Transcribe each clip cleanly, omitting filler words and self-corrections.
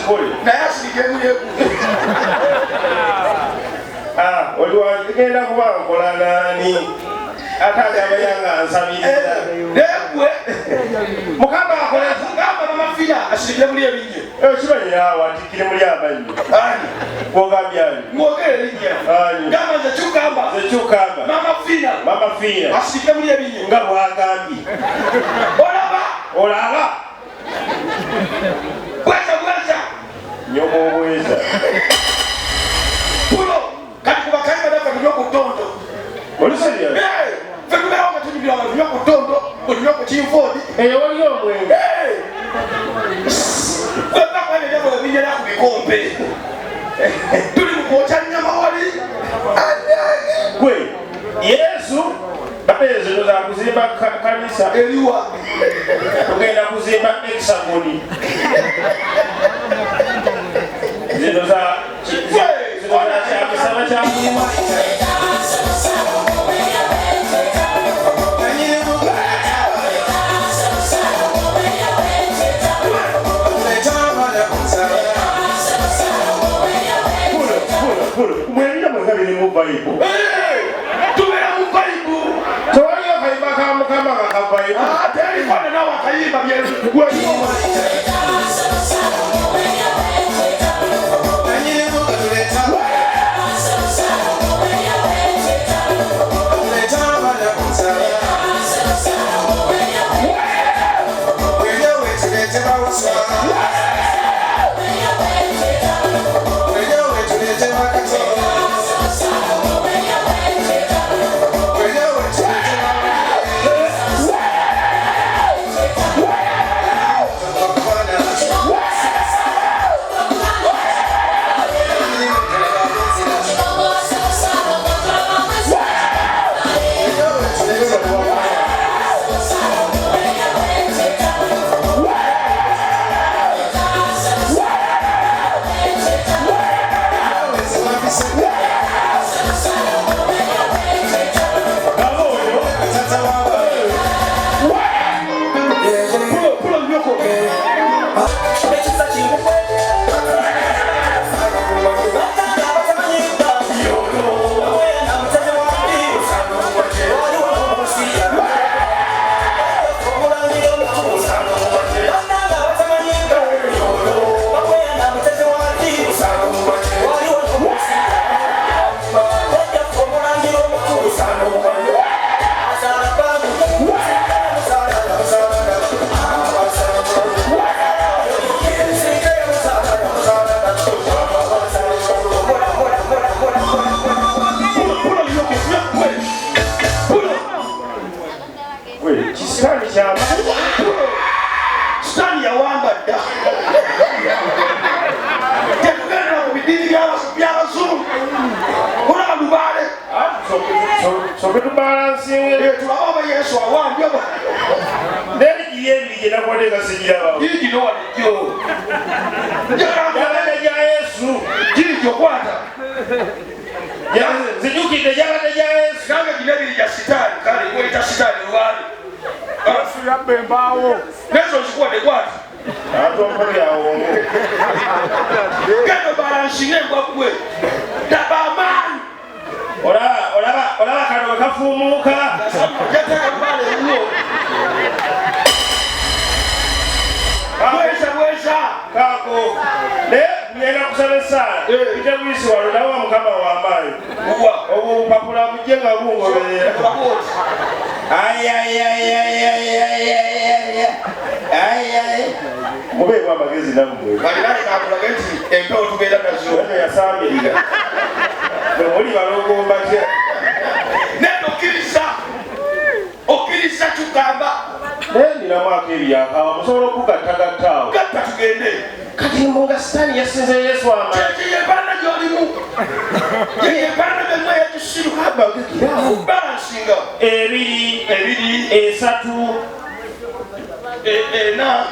sikole naye asirikemu oliwa genda kuba nkola nani ate agabayanga nsabiriza negwe mukama akoleza gamba mamafina asirikire muli ebinye kimanyirawo atikkire muli amanyi ani gwogambyani mwogere erinnya gamba zekyugamba mamafina asirikire muli ebinye nga bwagambye olaba bweza nyoka obweza pulo kati kubakaima nafe tunywa ku ttondo olisalya fe tubeerawo nga tunyumira tunywa ku ttondo otunywa ku kinfoodi eyo waliyo omwenge webakwanyejabo ebinyera ku bikompe tuli mukwokya nnyama wali gwe yesu zino za kuzimba kanisa eriwa tugenda kuzimba hexagoni zino za kyamisana kyamulimu mwebira mwenga biri mu bayibu tubeera mu bayibu tewaliyo akayimba ka mukama nga kavayibu terikone nawe akayimba olaba kano kafuumuuka kako ngenda kusaba esaala pita bwisi wano nawe mukama w'amaanyi obwo bupapula bujje nga bungoberera mubeeku amagezi nammwe balinaakulaga nti empewo tubeera nazo eno yasaambirira muli balongomba tya naye okkiriza tugamba naye nina mwaka ebyakawa musobola okugattagattaawo gatta tugende kati mbonga sitaani yasinze yesu amaanyi yeyebaana gy'olimu yeyebaana byonna yetusiru balansinga ebiri esatu ena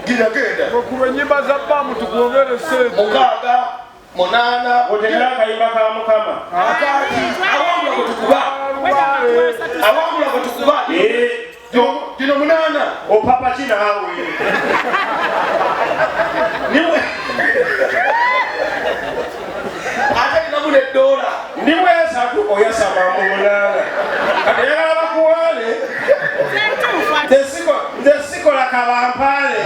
giragenda okuba ennyimba za bbamu tukwongere sente mukaaga munaana otegera akayimba ka mukama awangula gwe tukuba gino munaana opapa kinaawe ate nabule dola ndimwe esatu oyasama mu munana kati yagala bakuwale nze sikola kabampale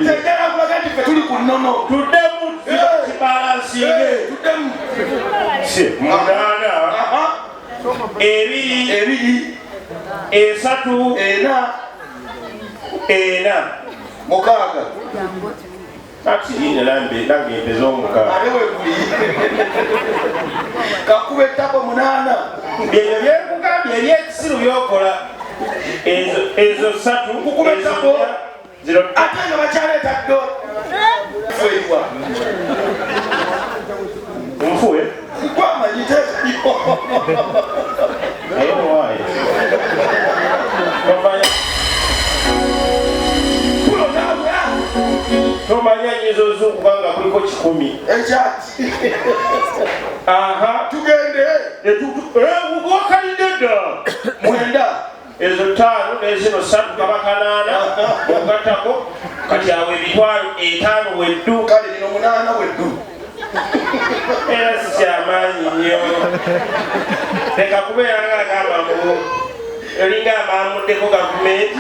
tegera kulaga nti ffe tuli ku nnono tuddemu kibalansinge tuddemu munana ebiri esatu ena mukaaga ati nagembeza omukaaga ate wekuli kakuba ettako 8 byebyo byekugambye ebyekisiru byokola ezo 3 kukuba ettako ate nga bakyaleeta ddo feibwa omufuwe kwamanyite naye omuwaayi tomanya nyizo zokubanga kuliko 10 ekyaki tugende wakalidde dda 9 ezo 5 nezino 3 kabakanaana ogattako kati awo emitwalo 5 weddu kale lino 8 weddu era sikyamaanyi nnyo leka kubeera nga agamba mu elinga abaamuddeko gavumenti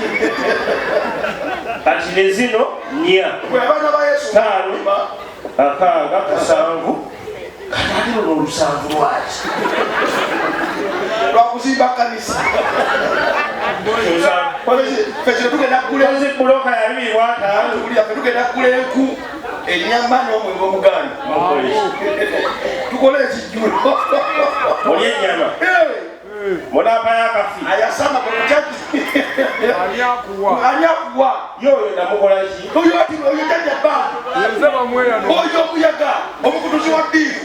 kati ne zino 4 abaana ba yesu 5 akaaga 7 kati ate luno 7 lwaki lwakuzimba kanisa fekino tugenda buloka ya 2 tugenda kugula enku enyamba n'omwenge omuganda tukole ekijjulo oli ennyama munapa yakafi ayasama kumukyaki ani akuwa yoyo namukolaki oyo jajaba oyo omuyaga omukutuzi wa ddiini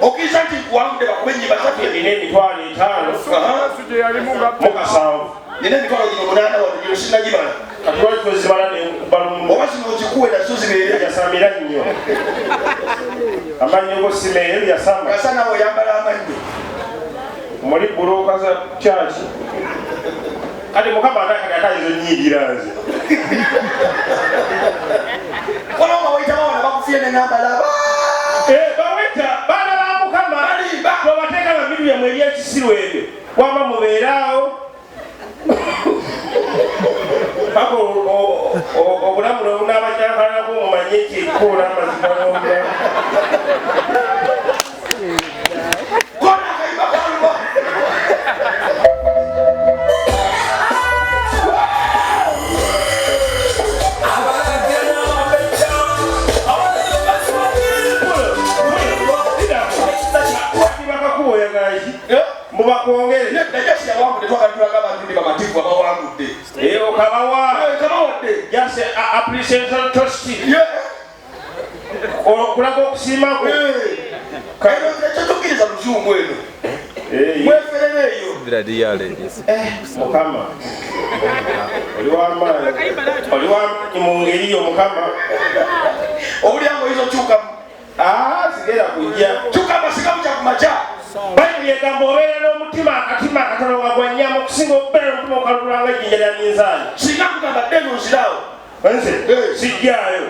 okiriza nti nkuwangudde bakube ennyimba nina emitwalo 5 mu 7 nina emitwalo gino 8 wadde sinagibala kati lwaki tozibala nebalumu oba kino okikuwe nazo zibeere yasamira nnyo amannyo go simeeyo yasama gasa nawe oyambala amannyo muli buloka za kyaki kati mukama atakataizo nyigira nze olaba waita bawana bakufye neŋambala baweta baana ba mukama tobateeka babiri byamwe ebyekisiru ebyo waba mubeeraawo paka obulamu nobunaabakyakalako mumanye ekikuula amazima n'obulamu mubakwongere okabawawadde just appreciation toast okulaga okusiimako ekyotukiriza luzungu eno mweferere eyo mukama oli wamaanyi mu ngeri yo mukama obulyango oyinza okyukamu sigera kujja kyukama sigamu kyakumaca bayibuli egamba obeera n'omutima akatima akatono nga gwa nnyama okusinga okubeera n'omutima okalulanga ejjinja lya minzaani singa kugamba dde nonzirawo nze sijjaayo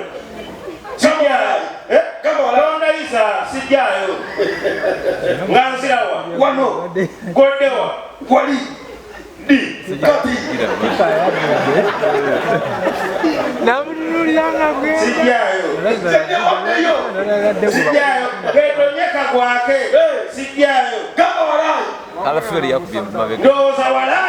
londa isa sijjaayo nga nzirawa wano goddewa wali di kati sijjaayo getonyeka gwake sijjaayo gamba walayi Alaferi yakubye mabega ndowooza walayi